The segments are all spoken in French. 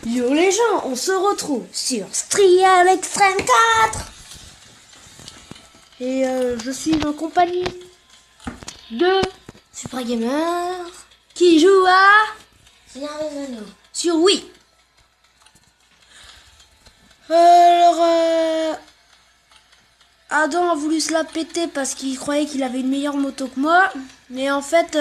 Yo les gens, on se retrouve sur Strial Extreme 4. Et je suis en compagnie de Supra Gamer qui joue à Seigneur des Anneaux sur Wii. Alors Adam a voulu se la péter parce qu'il croyait qu'il avait une meilleure moto que moi. Mais en fait,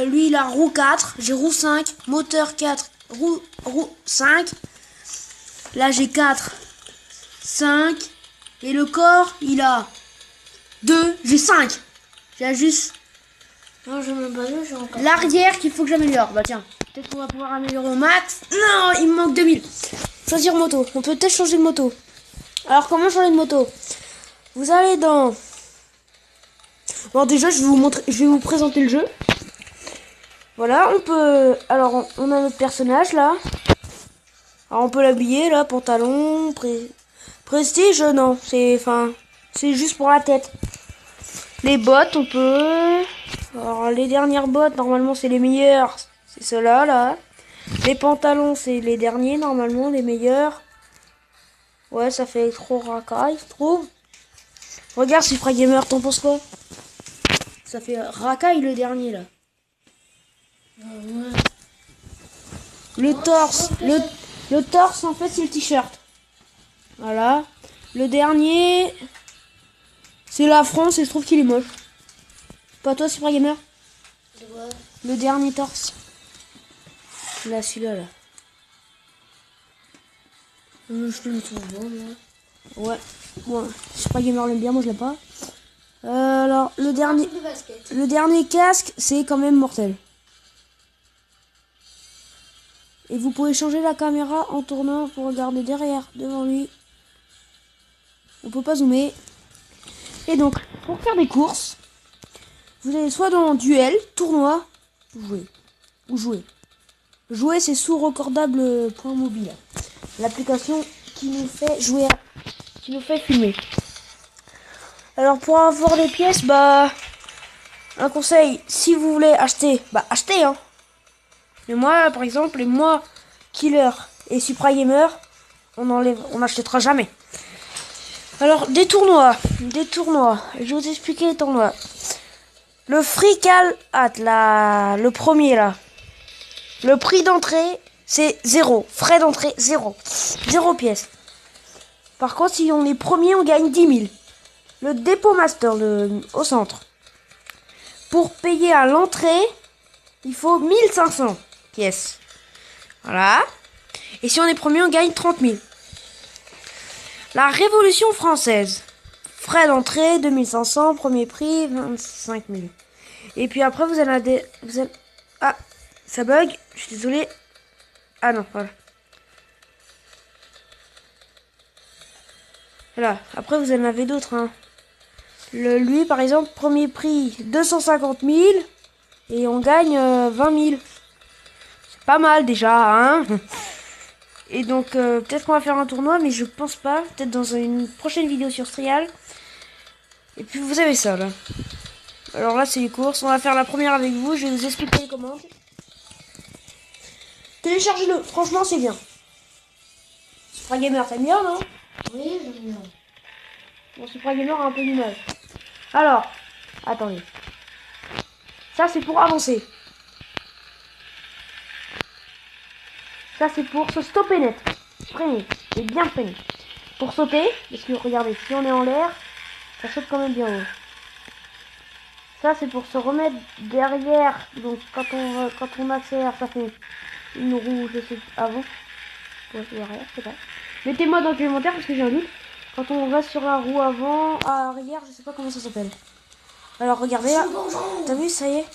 lui il a roue 4, j'ai roue 5, moteur 4, roue 5. Là j'ai 4, 5. Et le corps, il a 2, j'ai 5. J'ai juste Non, je me base, j'ai encore. l'arrière qu'il faut que j'améliore. Bah tiens, peut-être qu'on va pouvoir améliorer au max. Non, il me manque 2000. Choisir moto. On peut peut-être changer de moto. Alors comment changer de moto? Vous allez dans... Bon déjà je vais vous présenter le jeu. Voilà, on peut... Alors on a notre personnage là. Alors on peut l'habiller là, pantalon, prestige, non, c'est juste pour la tête. Les bottes, on peut... Alors les dernières bottes, normalement c'est les meilleures, c'est ceux-là là. Les pantalons, c'est les derniers, normalement les meilleurs. Ouais, ça fait trop racaille, je trouve. Regarde Supra Gamer, t'en penses quoi? Ça fait racaille le dernier là. Ouais. Le torse, le torse en fait c'est le t-shirt. Voilà. Le dernier, c'est la France et je trouve qu'il est moche. Pas toi Supra Gamer? Ouais. Le dernier torse. Là, celui-là là. Je le trouve beau, moi. Ouais. Bon, Supra Gamer l'aime bien, moi je l'aime pas. Alors, le dernier casque, c'est quand même mortel. Et vous pouvez changer la caméra en tournant pour regarder derrière, devant lui. On peut pas zoomer. Et donc, pour faire des courses, vous allez soit dans duel, tournoi, ou jouer. Jouer, c'est sous recordable.mobile. L'application qui nous fait jouer, qui nous fait filmer. Alors pour avoir des pièces, bah un conseil, si vous voulez acheter, bah achetez hein. Mais moi par exemple, et moi Killer et Supra Gamer, on n'achètera jamais. Alors des tournois, je vais vous expliquer les tournois. Le Free Cal Hat, le premier là. Le prix d'entrée c'est 0, frais d'entrée 0. 0 pièces. Par contre si on est premier on gagne 10 000. Le dépôt master au centre. Pour payer à l'entrée, il faut 1500 pièces. Voilà. Et si on est premier, on gagne 30 000. La Révolution française. Frais d'entrée, 2500. Premier prix, 25 000. Et puis après, vous allez... Ah, ça bug. Je suis désolé. Ah non, voilà. Voilà. Après, vous en avez d'autres, hein. Lui, par exemple, premier prix 250 000 et on gagne 20 000. C'est pas mal déjà, hein. Et donc, peut-être qu'on va faire un tournoi, mais je pense pas. Peut-être dans une prochaine vidéo sur Strial. Et puis, vous avez ça, là. Alors là, c'est les courses. On va faire la première avec vous. Je vais vous expliquer les commandes. Téléchargez-le. Franchement, c'est bien. Supra Gamer, t'aimes bien, non? Oui, j'aime bien. Bon, Supra Gamer a un peu d'image. Alors, attendez. Ça, c'est pour avancer. Ça, c'est pour se stopper net. Freiner. Et bien freiner. Pour sauter, parce que regardez, si on est en l'air, ça saute quand même bien haut. Ça, c'est pour se remettre derrière. Donc, quand on accélère, ça fait une roue, je sais, avant. Ou arrière, je sais pas. Mettez-moi dans le commentaire parce que j'ai un doute. Quand on reste sur la roue avant, arrière, je sais pas comment ça s'appelle. Alors regardez là, t'as vu, ça y est.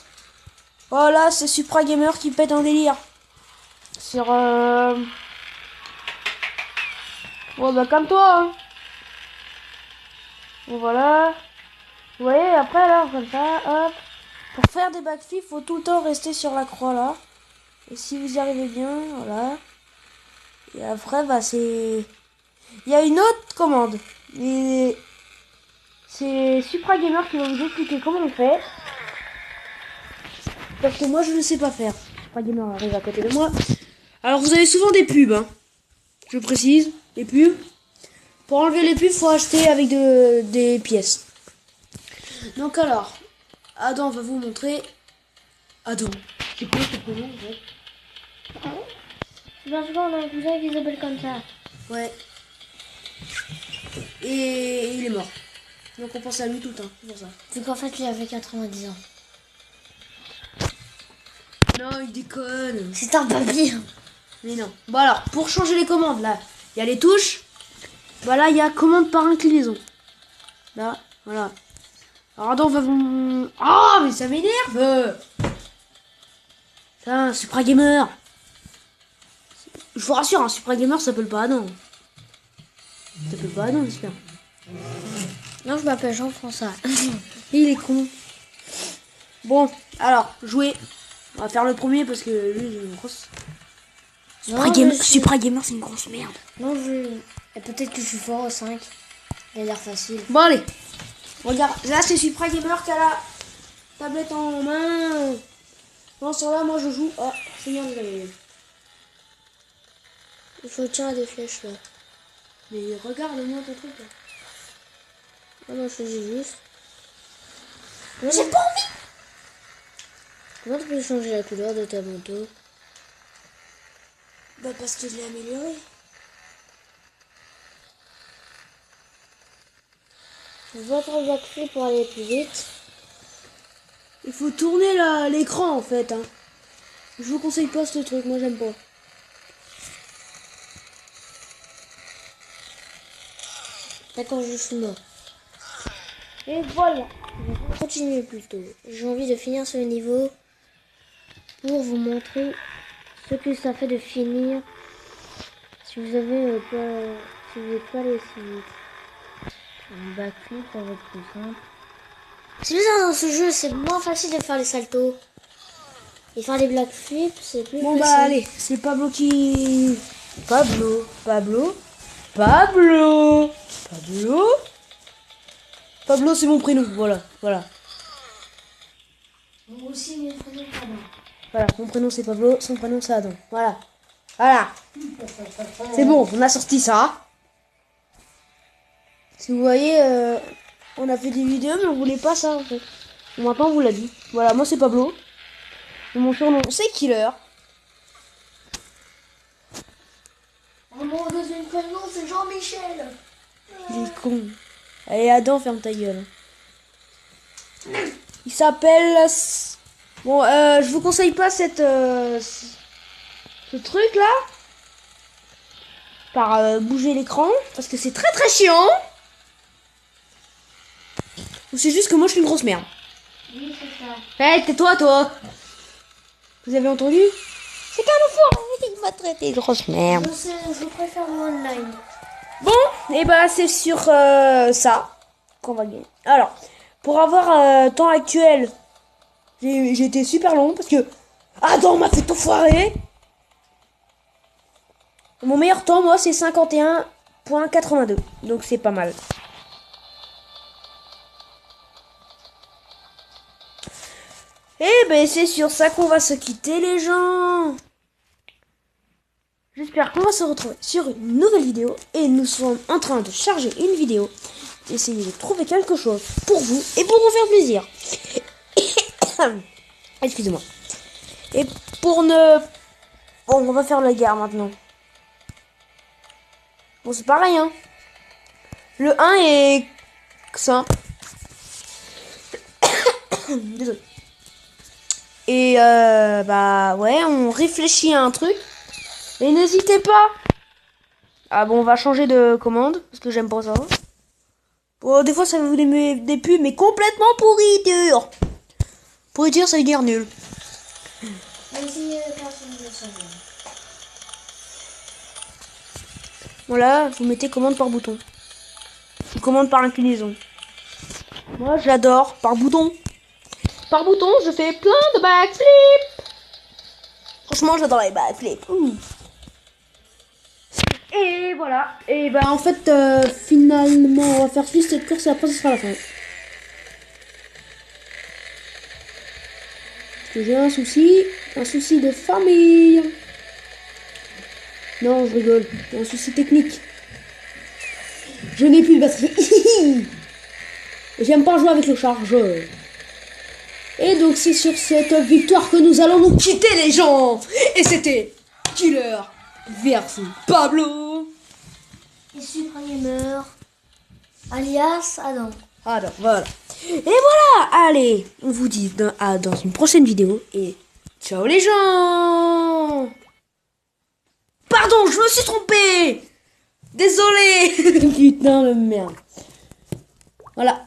Oh là, c'est Supra Gamer qui pète un délire. Sur ouais bah comme toi hein. Bon voilà. Vous voyez après là, comme ça, hop. Pour faire des backflips, faut tout le temps rester sur la croix là. Et si vous y arrivez bien, voilà. Et après bah c'est... Il y a une autre commande. Et c'est Supra Gamer qui va vous expliquer comment on fait. Parce que moi je ne sais pas faire. Supra Gamer arrive à côté de moi. Alors vous avez souvent des pubs, hein. Je précise, les pubs. Pour enlever les pubs, faut acheter avec des pièces. Donc alors, Adam va vous montrer. Adam. C'est quoi ce prénom en fait? C'est parce qu'on a un cousin qui s'appelle comme ça. Ouais. Et il est mort. Donc on pense à lui tout le temps, c'est pour ça. C'est qu'en fait, il avait 90 ans. Non, il déconne. C'est un papy. Mais non. Bon alors, pour changer les commandes, là, il y a les touches. Bah là, il y a commande par inclinaison. Là, voilà. Alors Adam va vous... Ah, mais ça m'énerve. Putain, Supra Gamer. Je vous rassure, un Supra Gamer s'appelle pas Adam. Ça s'appelle pas Adam, j'espère. Non, je m'appelle Jean-François. Il est con. Bon, alors, jouer. On va faire le premier parce que lui, il est une grosse... Supra Gamer, c'est une grosse merde. Non, et peut-être que je suis fort au 5. Il a l'air facile. Bon, allez. Regarde, là, c'est Supra Gamer qui a la tablette en main. Non, sur là, moi, je joue. Ah, Seigneur des Anneaux. Il faut tirer des flèches là. Mais regarde-moi ton truc là. Ah non, je faisais juste. J'ai pas envie. Comment tu peux changer la couleur de ta moto? Bah, parce que je l'ai amélioré. Votre backflip pour aller plus vite. Il faut tourner l'écran en fait. Hein. Je vous conseille pas ce truc, moi j'aime pas. D'accord, je suis mort. Et voilà. On va continuer plutôt. J'ai envie de finir ce niveau pour vous montrer ce que ça fait de finir si vous avez si vous n'êtes pas allé si vite. Un backflip, ça va être plus simple. C'est bizarre dans ce jeu, c'est moins facile de faire les saltos. Et faire les backflips, c'est plus Bon facile. bah allez, c'est Pablo qui... Pablo. Pablo, c'est mon prénom, voilà. Moi aussi, mon prénom, pardon. Voilà, mon prénom c'est Pablo, son prénom c'est Adam. Voilà. C'est bon, on a sorti ça. Si vous voyez, on a fait des vidéos, mais on voulait pas ça en fait. Bon, maintenant on vous l'a dit. Voilà, moi c'est Pablo. Et mon surnom c'est Killer. Mon deuxième prénom, c'est Jean-Michel. Il est con. Allez, Adam, ferme ta gueule. Il s'appelle... Bon, je vous conseille pas ce truc là. Par bouger l'écran. Parce que c'est très très chiant. Ou c'est juste que moi je suis une grosse merde. Oui, c'est ça. Hey, tais-toi, toi. Vous avez entendu? C'est qu'un enfant. Il m'a traité de grosse merde. Je sais, je préfère le online. Bon, et bah c'est sur ça qu'on va gagner. Alors, pour avoir temps actuel, j'ai été super long parce que Adam m'a fait tout foirer. Mon meilleur temps, moi, c'est 51,82. Donc c'est pas mal. Et ben c'est sur ça qu'on va se quitter les gens. J'espère qu'on va se retrouver sur une nouvelle vidéo. Et nous sommes en train de charger une vidéo. Essayer de trouver quelque chose pour vous et pour vous faire plaisir. Excusez-moi. Et pour ne... Bon, on va faire la guerre maintenant. Bon, c'est pareil, hein. Le 1 est simple. Désolé. Et bah ouais, on réfléchit à un truc. Et n'hésitez pas. Ah bon, on va changer de commande parce que j'aime pas ça. Bon, des fois ça vous des pubs, mais complètement pourriture. Pourriture, ça veut dire nul. Voilà, vous mettez commande par bouton. Ou commande par inclinaison. Moi, j'adore par bouton. Par bouton, je fais plein de backflips. Franchement, j'adore les backflips. Et voilà. Et bah en fait, finalement, on va faire juste cette course et après ce sera la fin. Parce que j'ai un souci de famille. Non, je rigole. Il y a un souci technique. Je n'ai plus de batterie. J'aime pas jouer avec le chargeur. Et donc c'est sur cette victoire que nous allons nous quitter les gens. Et c'était Killer versus Pablo. Et Supreme Gamer, alias Adam. Alors voilà. Et voilà. Allez, on vous dit dans une prochaine vidéo. Et ciao les gens. Pardon, je me suis trompé. Désolé. Putain de merde. Voilà.